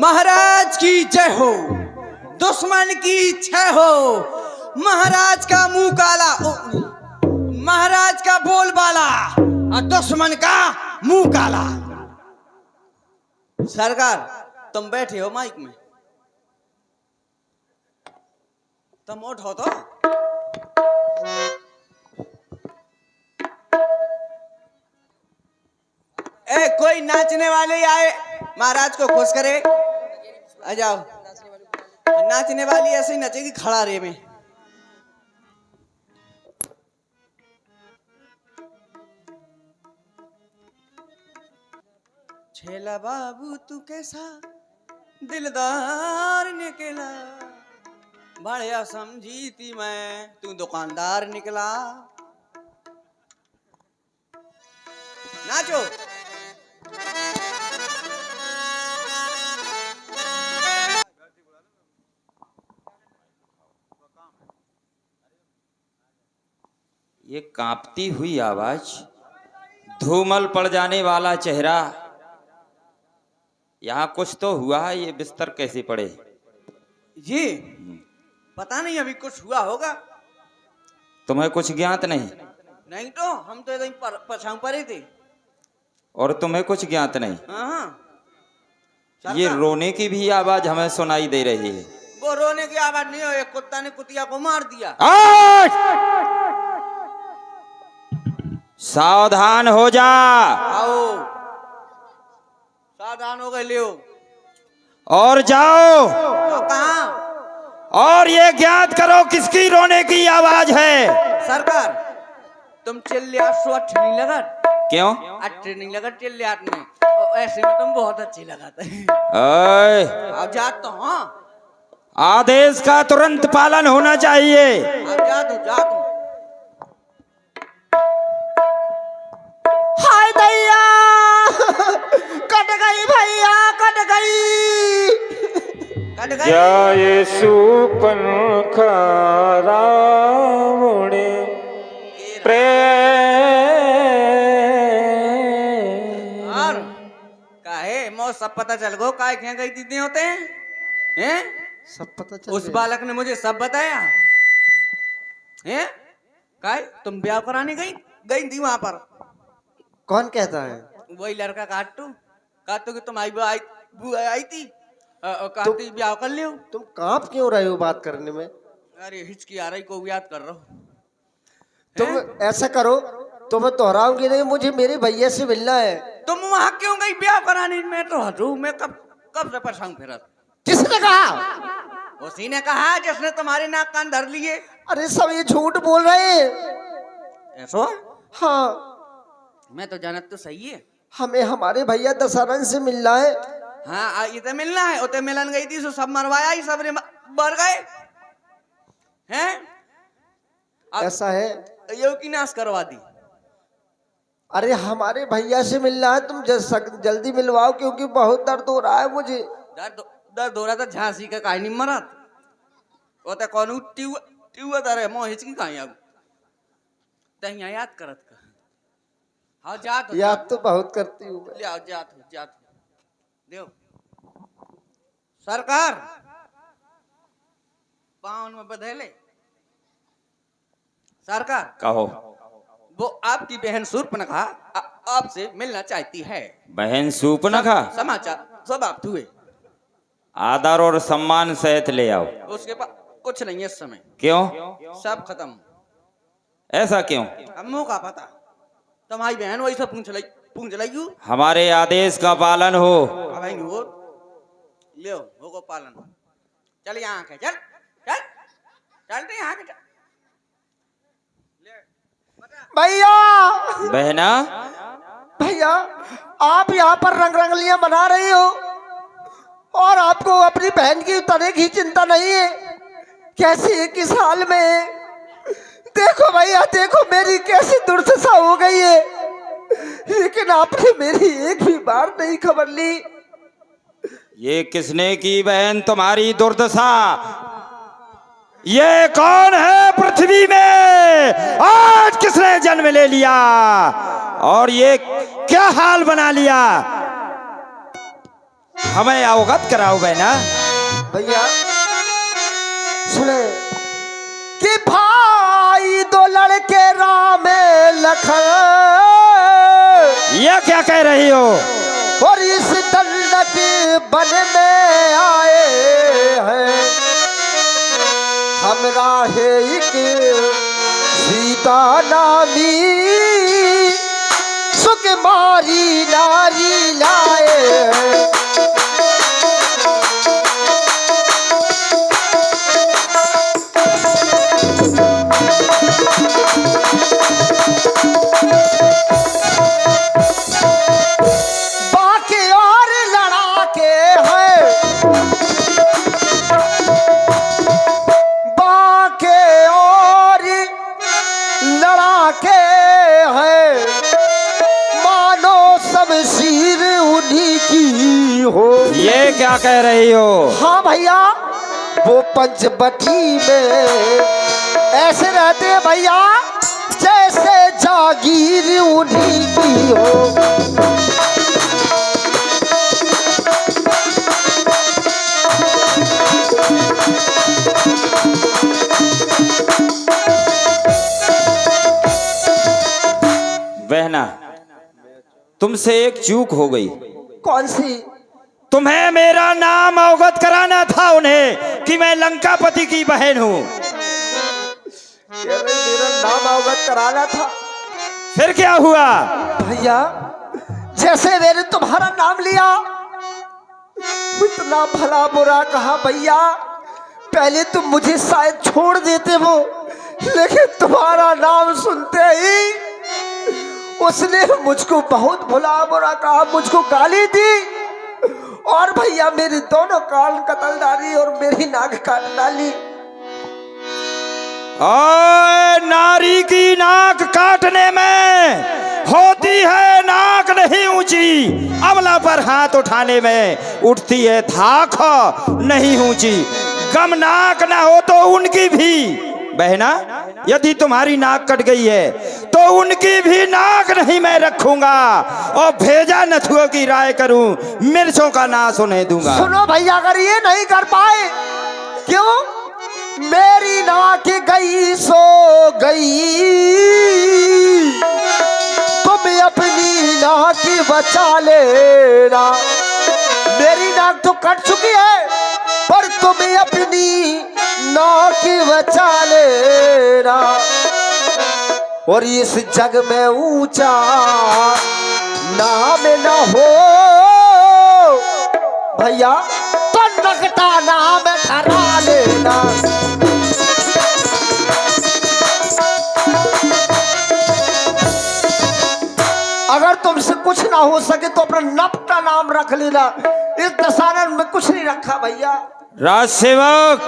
महाराज की जय हो, दुश्मन की छह हो। महाराज का मुंह काला, महाराज का बोल बाला और दुश्मन का मुंह काला। सरकार तुम बैठे हो माइक में, तुम उठो तो। कोई नाचने वाले आए महाराज को खुश करे। आ जाओ, नाचने वाली ऐसे ही नचेगी खड़ा रे में। छेला बाबू तू कैसा दिलदार निकला, बढ़िया समझी थी मैं तू दुकानदार निकला। नाचो। ये कांपती हुई आवाज, धूमल पड़ जाने वाला चेहरा, यहाँ कुछ तो हुआ है। ये बिस्तर कैसे पड़े? जी पता नहीं, अभी कुछ हुआ होगा। तुम्हें कुछ ज्ञात नहीं? नहीं तो हम तो एकदम पछाऊ पड़े थे। और तुम्हें कुछ ज्ञात नहीं? हाँ। ये रोने की भी आवाज हमें सुनाई दे रही है। वो रोने की आवाज नहीं हो, एक कुत्ता ने कुतिया को मार दिया। सावधान हो जा। आओ, सावधान हो गए, लियो और जाओ। कहाँ? और ये ज्ञात करो किसकी रोने की आवाज है। सरकार तुम चिल्लिया सो अच्छा नहीं लगा। क्यों? अच्छे नहीं लगा चिल्लिया में, ऐसे में तुम बहुत अच्छी लगाते हैं। अब जात तो हाँ, आदेश का तुरंत पालन होना चाहिए। अब जा तू। हाय दैया, कट गई भैया, कट गई। जय सुपन रावणे और काहे मो सब पता चल गो, काय क्या गई दीदी होते हैं? सब पता चल उस गया। बालक ने मुझे सब बताया हैं। काय तुम ब्याह कराने गई थी वहां पर? कौन कहता है? वही लड़का काटू कि तुम आई थी, कहती ब्याह कर लियो। तुम कांप क्यों रहे हो बात करने में? अरे हिचकी आ रही को याद कर रहा हूँ। तुम ऐसा करो, तुम्हें दोहराऊंगी नहीं, मुझे मेरे भैया से मिलना है। तुम वहां क्यों गई ब्याह कराने? मैं तो हटू, मैं कब से परेशान फिर। किसने कहा? उसी ने कहा जिसने तुम्हारे नाक कान धर लिए। अरे सब ये झूठ बोल रहे हैं। ऐसो? हाँ, मैं तो जानत तो सही है। हमें हमारे भैया दशहरन से मिलना है। हाँ ये तो मिलना है। उते मिलन गई थी, सो सब मरवाया ही, सब मर गए हैं। ऐसा है? ये की नाश करवा दी। अरे हमारे भैया से मिलना है, तुम जल्दी मिलवाओ, क्योंकि बहुत दर्द हो रहा है मुझे। दर्द हो रहा था, झांसी का काहे नहीं मरत। वो तो कौन टिवा दरे मोह हिचकी काहे अब तहिया याद करत का। हाँ जात याद तो बहुत करती हूँ मैं। ले आओ, जात देव। सरकार पावन में बधेले। सरकार कहो। वो आपकी बहन शूर्पणखा आपसे मिलना चाहती है। बहन सूपनखा? समाचार सब आप हुए। आदर और सम्मान सहित ले आओ। उसके पास कुछ नहीं है इस समय। क्यों? सब खत्म। ऐसा क्यों? अब मुँह का पता, तुम्हारी बहन वही सब पूछ लाई। हमारे आदेश का पालन हो। अब नहीं हो, ले हो पालन। चल यहाँ के चल चल चलते यहाँ के। भैया, बहना, भैया आप यहाँ पर रंगलियां मना रही हो और आपको अपनी बहन की तरह की चिंता नहीं है। कैसी है, किस हाल में है? देखो भैया, देखो मेरी कैसी दुर्दशा हो गई है, लेकिन आपने मेरी एक भी बार नहीं खबर ली। ये किसने की बहन तुम्हारी दुर्दशा? ये कौन है पृथ्वी में? आज किसने जन्म ले लिया और ये क्या हाल बना लिया? हमें अवगत कराओ बहना। भैया सुने कि भाई दो लड़के राम लखन, ये क्या कह रही हो? और इस दंडक बन में आए हैं, हमरा है एक सीता नामी सुकुमारी नारी लाए हैं। बाकी और लड़ाके हैं, बाकी और लड़ाके हैं, मानो शमशीर उन्हीं की हो। ये क्या कह रही हो? हाँ भैया, वो पंचवटी में ऐसे रहते हैं भैया जैसे जागीर उन्हीं की हो। बहना, तुमसे एक चूक हो गई। कौन सी? तुम्हें मेरा नाम अवगत कराना था उन्हें कि मैं लंकापति की बहन हूँ। मेरा नाम अवगत कराना था। फिर क्या हुआ? भैया जैसे मैंने तुम्हारा नाम लिया इतना भला बुरा कहा भैया, पहले तुम मुझे शायद छोड़ देते हो, लेकिन तुम्हारा नाम सुनते ही उसने मुझको बहुत भला बुरा कहा, मुझको गाली दी और भैया मेरी दोनों कान कतल डाली और मेरी नाक काट डाली। ओए, नारी की नाक काटने में होती है नाक नहीं ऊंची, अमला पर हाथ उठाने में उठती है धाक नहीं ऊंची। गम नाक ना हो तो उनकी भी। बहना, यदि तुम्हारी नाक कट गई है तो उनकी भी नाक नहीं मैं रखूंगा और भेजा नथुओं की राय करूं, मिर्चों का नाश उन्हें दूंगा। सुनो भैया, अगर ये नहीं कर पाए, क्यों? मेरी नाक गई सो गई, तुम अपनी नाक बचा लेना। मेरी नाक तो कट चुकी है पर तुम अपनी नाक बचा लेना, और इस जग में ऊंचा नाम न हो भैया तो नकटा नाम धरा लेना। अगर तुमसे कुछ ना हो सके तो अपना नपटा नाम रख लेना। इस दशहरा में कुछ नहीं रखा भैया। राजसेवक,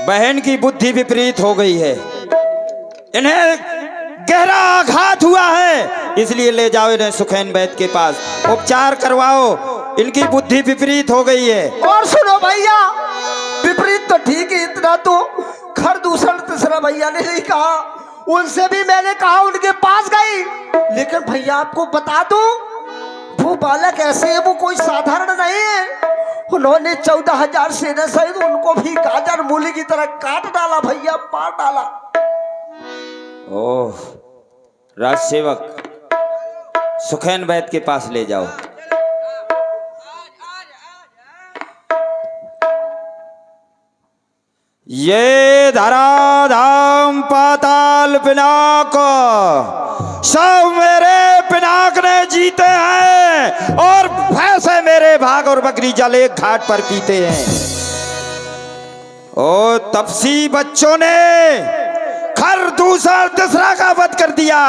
बहन की बुद्धि विपरीत हो गई है, इन्हें गहरा आघात हुआ है, इसलिए ले जाओ इन्हें सुखेन वैद्य के पास, उपचार करवाओ, इनकी बुद्धि विपरीत हो गई है। और सुनो भैया, विपरीत तो ठीक है, इतना तो खर दूसरा तीसरा भैया ने नहीं कहा, उनसे भी मैंने कहा, उनके पास गई, लेकिन भैया आपको बता दूं वो बालक ऐसे है, वो कोई साधारण नहीं है। उन्होंने 14,000 सेना सहित उनको भी गाजर मूली की तरह काट डाला भैया, मार डाला। ओह, राजसेवक, सुखेन वैद्य के पास ले जाओ। ये धराधाम पाताल पिनाक सब मेरे पिनाक ने जीते हैं और भैंसे मेरे भाग और बकरी जल एक घाट पर पीते हैं। ओ तपसी बच्चों ने खर दूसरा तीसरा का वध कर दिया।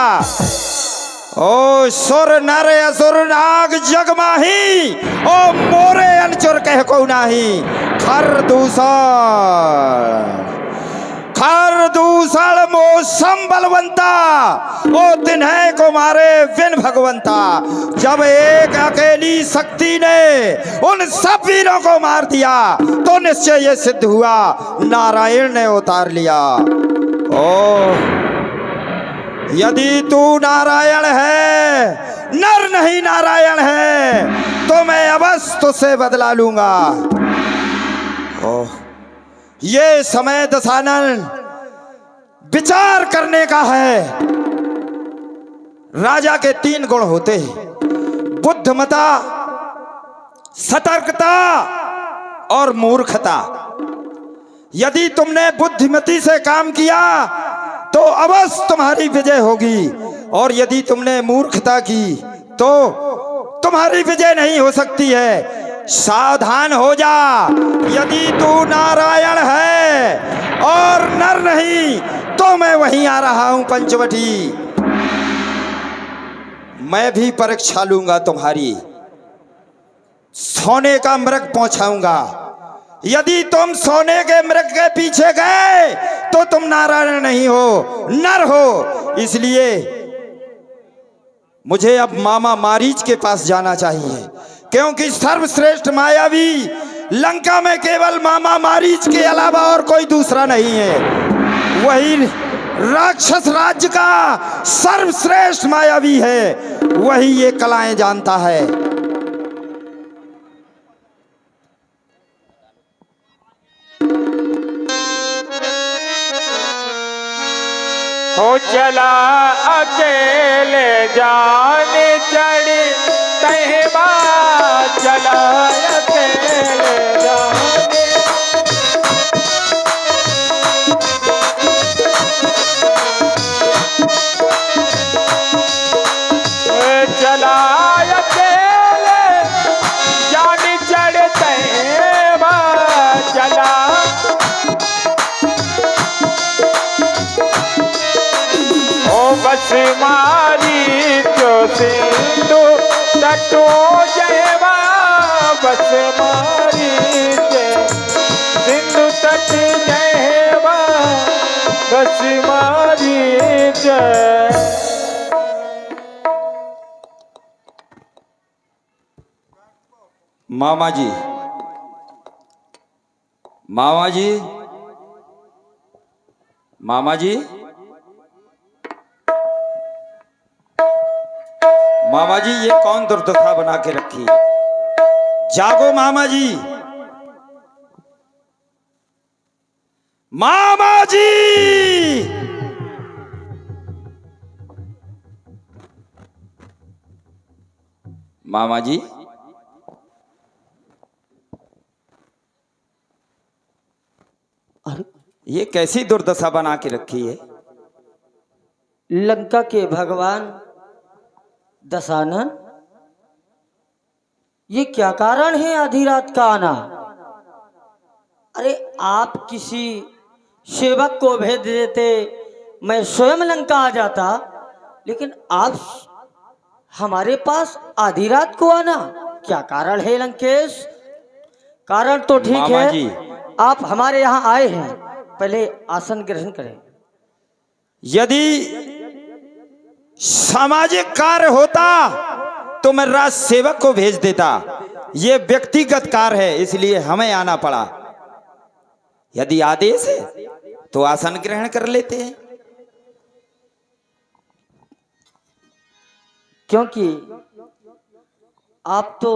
ओ सुर नर असुर नाग जगमाही, ओ मोरे अनचुर कह को नाही। खर दूसर मौसम बलवंता, ओ तिन्हे को मारे विन भगवंता। जब एक अकेली शक्ति ने उन सब वीरों को मार दिया तो निश्चय ये सिद्ध हुआ नारायण ने उतार लिया। ओ यदि तू नारायण है, न नर नहीं नारायण है तो मैं अवश्य तुझसे बदला लूंगा। ओह, ये समय दशानन विचार करने का है। राजा के 3 गुण होते हैं, बुद्धिमता, सतर्कता और मूर्खता। यदि तुमने बुद्धिमती से काम किया तो अवश्य तुम्हारी विजय होगी, और यदि तुमने मूर्खता की तो तुम्हारी विजय नहीं हो सकती है। सावधान हो जा, यदि तू नारायण है और नर नहीं तो मैं वहीं आ रहा हूं पंचवटी। मैं भी परीक्षा लूंगा तुम्हारी, सोने का मृग पहुंचाऊंगा। यदि तुम सोने के मृग के पीछे गए तो तुम नारायण नहीं हो, नर हो। इसलिए मुझे अब मामा मारीच के पास जाना चाहिए, क्योंकि सर्वश्रेष्ठ मायावी लंका में केवल मामा मारीच के अलावा और कोई दूसरा नहीं है। वही राक्षस राज्य का सर्वश्रेष्ठ मायावी है, वही ये कलाएं जानता है। हो चला अकेले जाने चढ़ी तहबा, चला अकेले जाने। चला अकेले जाने चढ़ तहबा, चला बस मारी जो सिंधु तटो जयवा, बस मारी जय सिंधु तट जयवा, बस मारी जय। मामा जी, मामा जी, मामा जी, मामा जी, ये कौन दुर्दशा बना के रखी? जागो मामा जी, मामा जी। मामा जी, अरे ये कैसी दुर्दशा बना के रखी है? लंका के भगवान दशानन, ये क्या कारण है आधी रात का आना? अरे आप किसी सेवक को भेज देते, मैं स्वयं लंका आ जाता, लेकिन आप हमारे पास आधी रात को आना क्या कारण है लंकेश? कारण तो ठीक मामा है, जी, आप हमारे यहाँ आए हैं, पहले आसन ग्रहण करें। यदि सामाजिक कार्य होता तो मैं राज सेवक को भेज देता। ये व्यक्तिगत कार्य है, इसलिए हमें आना पड़ा। यदि आदेश है तो आसन ग्रहण कर लेते हैं। क्योंकि आप तो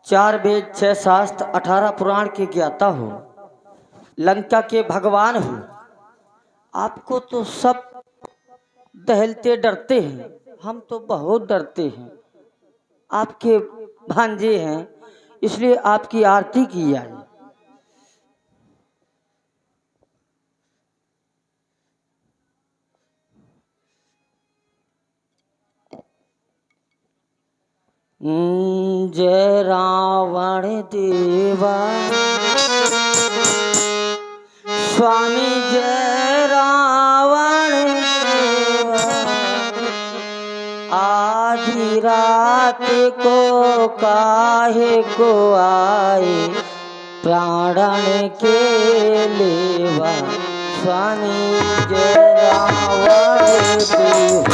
4 वेद 6 शास्त्र 18 पुराण के ज्ञाता हो, लंका के भगवान हो, आपको तो सब दहलते डरते हैं, हम तो बहुत डरते हैं। आपके भांजे हैं, इसलिए आपकी आरती की जाए। जय रावण देवा स्वामी, जय रावण देवा। आधी रात को काहे को आए प्राणन के लेवा, स्वामी जय रावण देवा।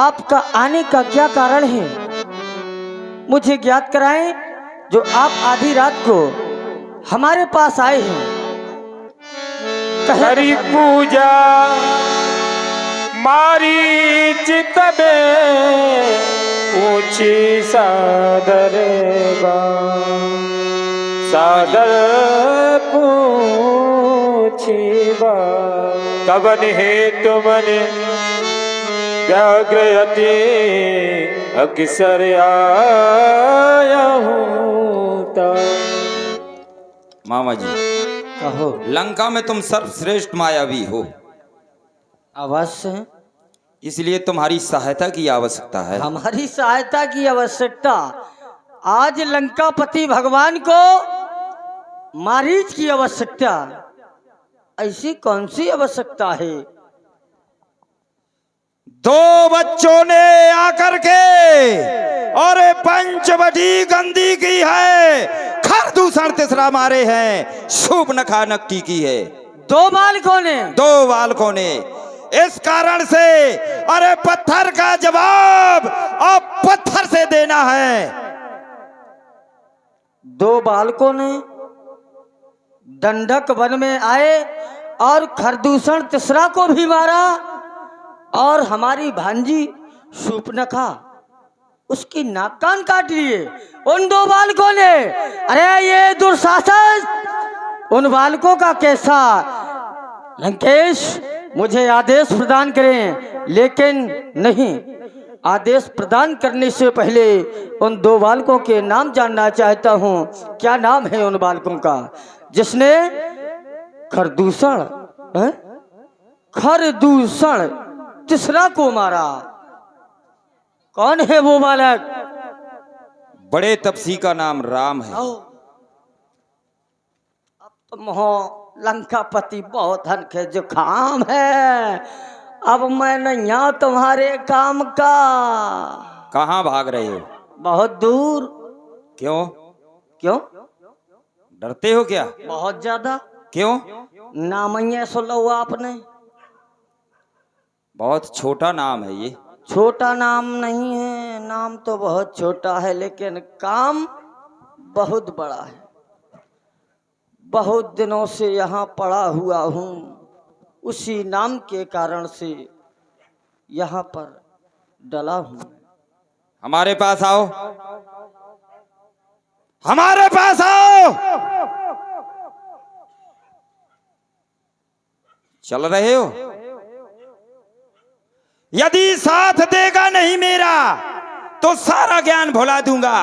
आपका आने का क्या कारण है, मुझे ज्ञात कराएं। जो आप आधी रात को हमारे पास आए हैं, हरि पूजा मारी चित में ऊंची सादर सादर पूछी कवन है तुमने व्याग्रयति अक्सर आया हूँ मामा जी, कहो। लंका में तुम सर्वश्रेष्ठ मायावी हो, अवश्य है। इसलिए तुम्हारी सहायता की आवश्यकता है। हमारी सहायता की आवश्यकता? आज लंकापति भगवान को मारीच की आवश्यकता? ऐसी कौन सी आवश्यकता है? दो बच्चों ने आकर के और पंचवटी गंदी की है, खरदूषण तीसरा मारे हैं, शूर्पणखा नक्की की है। दो बालकों ने? दो बालकों ने। इस कारण से अरे पत्थर का जवाब अब पत्थर से देना है। दो बालकों ने दंडक वन में आए और खरदूषण तीसरा को भी मारा, और हमारी भांजी शूर्पणखा उसकी नाक कान काट लिए उन दो बालकों ने। अरे ये दुर्शासन, उन बालकों का कैसा? लंकेश, मुझे आदेश प्रदान करें, लेकिन नहीं, आदेश प्रदान करने से पहले उन दो बालकों के नाम जानना चाहता हूं। क्या नाम है उन बालकों का जिसने खरदूषण तीसरा को मारा? कौन है वो बालक? बड़े तपसी का नाम राम है। अब तुम हो लंकापति, बहुत धन के जुखाम है। अब मैं नहीं यहाँ तुम्हारे काम का। कहाँ भाग रहे हो? बहुत दूर। क्यों? क्यों? डरते हो क्या? बहुत ज्यादा। क्यों? नाम ही सुन लो आपने। बहुत छोटा नाम है ये। छोटा नाम नहीं है, नाम तो बहुत छोटा है, लेकिन काम बहुत बड़ा है। बहुत दिनों से यहाँ पड़ा हुआ हूँ, उसी नाम के कारण से यहाँ पर डला हूँ। हमारे पास आओ, हमारे पास आओ। चल रहे हो? यदि साथ देगा नहीं मेरा तो सारा ज्ञान भुला दूंगा।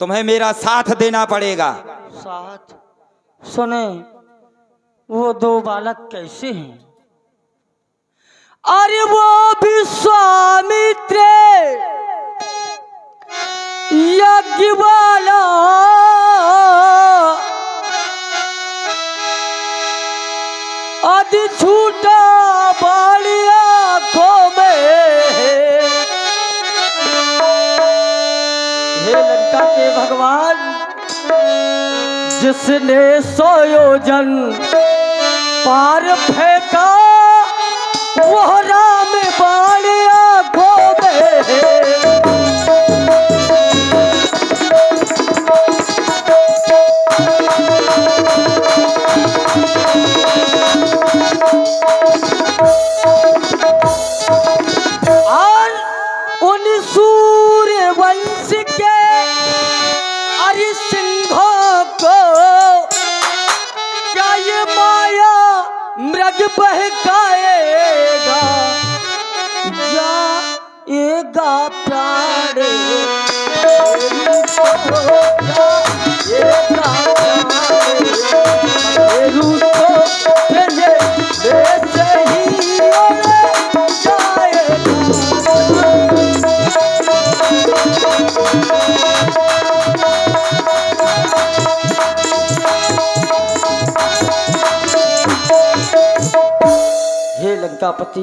तुम्हें मेरा साथ देना पड़ेगा। साथ? सुने, वो दो बालक कैसे हैं? अरे वो विश्वामित्र यज्ञ वाला, आदि छूटा बाली आंखों में। हे लंका के भगवान, जिसने 100 योजन पार फेंका, वो राम बाली आंखों में। बहकाएगा जाएगा प्राण, हे लंकापति।